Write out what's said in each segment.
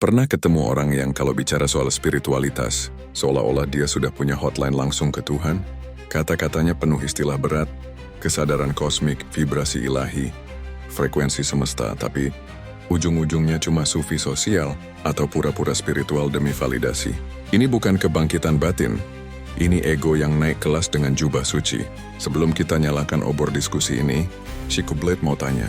Pernah ketemu orang yang kalau bicara soal spiritualitas, seolah-olah dia sudah punya hotline langsung ke Tuhan? Kata-katanya penuh istilah berat, kesadaran kosmik, vibrasi ilahi, frekuensi semesta, tapi ujung-ujungnya cuma sufi sosial atau pura-pura spiritual demi validasi. Ini bukan kebangkitan batin, ini ego yang naik kelas dengan jubah suci. Sebelum kita nyalakan obor diskusi ini, Chico Blade mau tanya,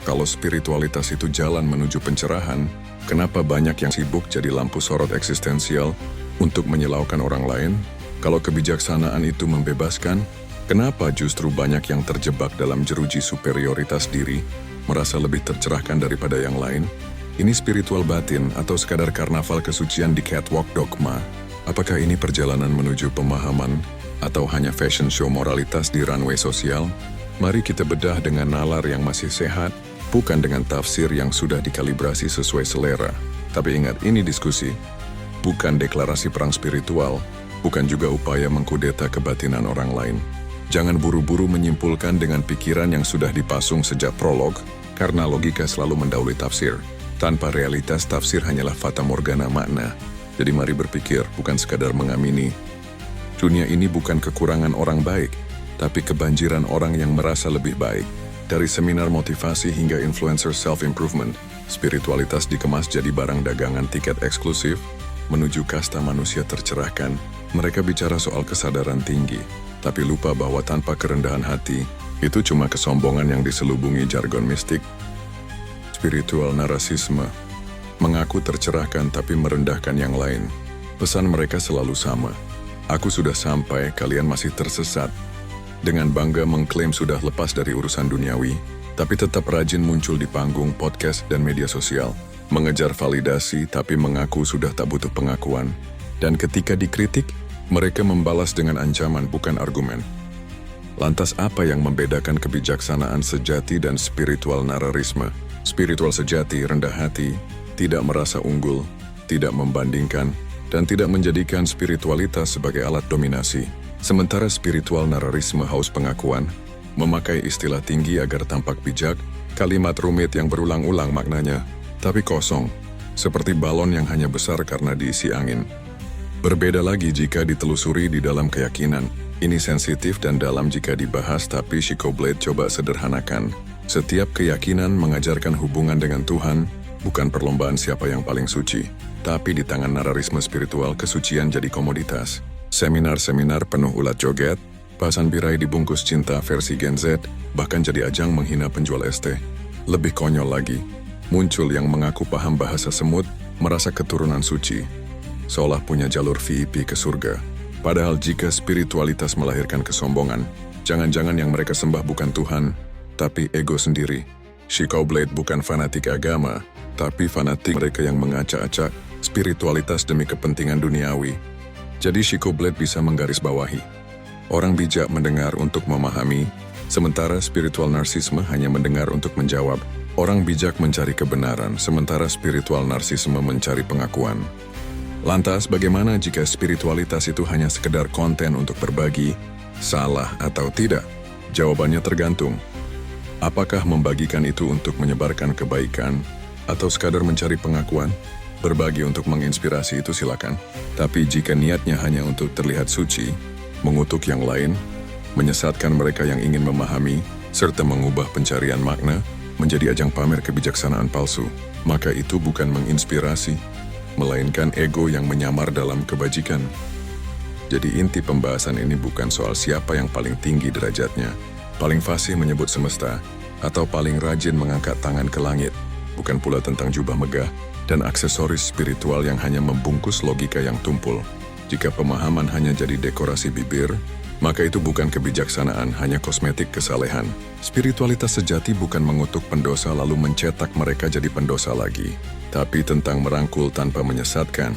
kalau spiritualitas itu jalan menuju pencerahan, kenapa banyak yang sibuk jadi lampu sorot eksistensial untuk menyilaukan orang lain? Kalau kebijaksanaan itu membebaskan, kenapa justru banyak yang terjebak dalam jeruji superioritas diri, merasa lebih tercerahkan daripada yang lain? Ini spiritual batin atau sekadar karnaval kesucian di catwalk dogma? Apakah ini perjalanan menuju pemahaman atau hanya fashion show moralitas di runway sosial? Mari kita bedah dengan nalar yang masih sehat, bukan dengan tafsir yang sudah dikalibrasi sesuai selera. Tapi ingat, ini diskusi, bukan deklarasi perang spiritual, bukan juga upaya mengkudeta kebatinan orang lain. Jangan buru-buru menyimpulkan dengan pikiran yang sudah dipasung sejak prolog, karena logika selalu mendahului tafsir. Tanpa realitas, tafsir hanyalah fata morgana makna. Jadi mari berpikir, bukan sekadar mengamini. Dunia ini bukan kekurangan orang baik, tapi kebanjiran orang yang merasa lebih baik. Dari seminar motivasi hingga influencer self-improvement, spiritualitas dikemas jadi barang dagangan tiket eksklusif, menuju kasta manusia tercerahkan. Mereka bicara soal kesadaran tinggi, tapi lupa bahwa tanpa kerendahan hati, itu cuma kesombongan yang diselubungi jargon mistik. Spiritual narasisme, mengaku tercerahkan tapi merendahkan yang lain. Pesan mereka selalu sama, aku sudah sampai, kalian masih tersesat. Dengan bangga mengklaim sudah lepas dari urusan duniawi, tapi tetap rajin muncul di panggung, podcast, dan media sosial. Mengejar validasi, tapi mengaku sudah tak butuh pengakuan. Dan ketika dikritik, mereka membalas dengan ancaman, bukan argumen. Lantas apa yang membedakan kebijaksanaan sejati dan spiritual nararisme? Spiritual sejati, rendah hati, tidak merasa unggul, tidak membandingkan, dan tidak menjadikan spiritualitas sebagai alat dominasi. Sementara spiritual nararisme haus pengakuan, memakai istilah tinggi agar tampak bijak, kalimat rumit yang berulang-ulang maknanya, tapi kosong, seperti balon yang hanya besar karena diisi angin. Berbeda lagi jika ditelusuri di dalam keyakinan, ini sensitif dan dalam jika dibahas, tapi Chico Blade coba sederhanakan. Setiap keyakinan mengajarkan hubungan dengan Tuhan, bukan perlombaan siapa yang paling suci, tapi di tangan nararisme spiritual kesucian jadi komoditas. Seminar-seminar penuh ulat joget, bahasan birai dibungkus cinta versi Gen Z, bahkan jadi ajang menghina penjual ST. Lebih konyol lagi, muncul yang mengaku paham bahasa semut, merasa keturunan suci, seolah punya jalur VIP ke surga. Padahal jika spiritualitas melahirkan kesombongan, jangan-jangan yang mereka sembah bukan Tuhan, tapi ego sendiri. Chico Blade bukan fanatik agama, tapi fanatik mereka yang mengacak-acak spiritualitas demi kepentingan duniawi. Jadi Chico Blade bisa menggarisbawahi. Orang bijak mendengar untuk memahami, sementara spiritual narsisme hanya mendengar untuk menjawab. Orang bijak mencari kebenaran, sementara spiritual narsisme mencari pengakuan. Lantas bagaimana jika spiritualitas itu hanya sekedar konten untuk berbagi, salah atau tidak? Jawabannya tergantung. Apakah membagikan itu untuk menyebarkan kebaikan, atau sekadar mencari pengakuan? Berbagi untuk menginspirasi itu silakan. Tapi jika niatnya hanya untuk terlihat suci, mengutuk yang lain, menyesatkan mereka yang ingin memahami, serta mengubah pencarian makna menjadi ajang pamer kebijaksanaan palsu, maka itu bukan menginspirasi, melainkan ego yang menyamar dalam kebajikan. Jadi inti pembahasan ini bukan soal siapa yang paling tinggi derajatnya, paling fasih menyebut semesta, atau paling rajin mengangkat tangan ke langit, bukan pula tentang jubah megah dan aksesoris spiritual yang hanya membungkus logika yang tumpul. Jika pemahaman hanya jadi dekorasi bibir, maka itu bukan kebijaksanaan, hanya kosmetik kesalehan. Spiritualitas sejati bukan mengutuk pendosa lalu mencetak mereka jadi pendosa lagi, tapi tentang merangkul tanpa menyesatkan,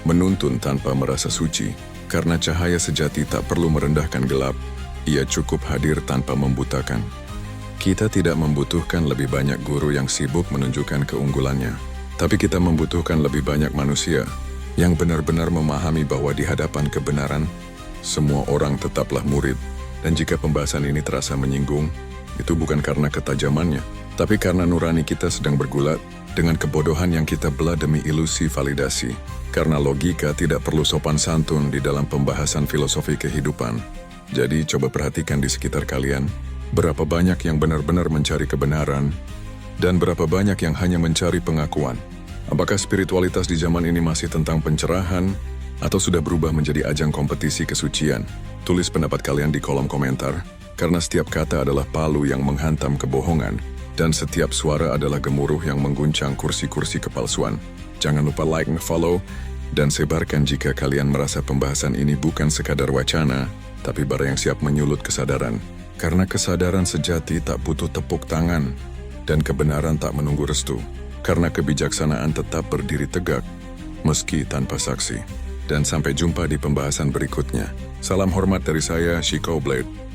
menuntun tanpa merasa suci. Karena cahaya sejati tak perlu merendahkan gelap, ia cukup hadir tanpa membutakan. Kita tidak membutuhkan lebih banyak guru yang sibuk menunjukkan keunggulannya, tapi kita membutuhkan lebih banyak manusia yang benar-benar memahami bahwa di hadapan kebenaran, semua orang tetaplah murid. Dan jika pembahasan ini terasa menyinggung, itu bukan karena ketajamannya, tapi karena nurani kita sedang bergulat dengan kebodohan yang kita belah demi ilusi validasi. Karena logika tidak perlu sopan santun di dalam pembahasan filosofi kehidupan. Jadi coba perhatikan di sekitar kalian, berapa banyak yang benar-benar mencari kebenaran, dan berapa banyak yang hanya mencari pengakuan. Apakah spiritualitas di zaman ini masih tentang pencerahan, atau sudah berubah menjadi ajang kompetisi kesucian? Tulis pendapat kalian di kolom komentar, karena setiap kata adalah palu yang menghantam kebohongan, dan setiap suara adalah gemuruh yang mengguncang kursi-kursi kepalsuan. Jangan lupa like dan follow, dan sebarkan jika kalian merasa pembahasan ini bukan sekadar wacana, tapi bara yang siap menyulut kesadaran. Karena kesadaran sejati tak butuh tepuk tangan, dan kebenaran tak menunggu restu. Karena kebijaksanaan tetap berdiri tegak, meski tanpa saksi. Dan sampai jumpa di pembahasan berikutnya. Salam hormat dari saya, Shiko Blade.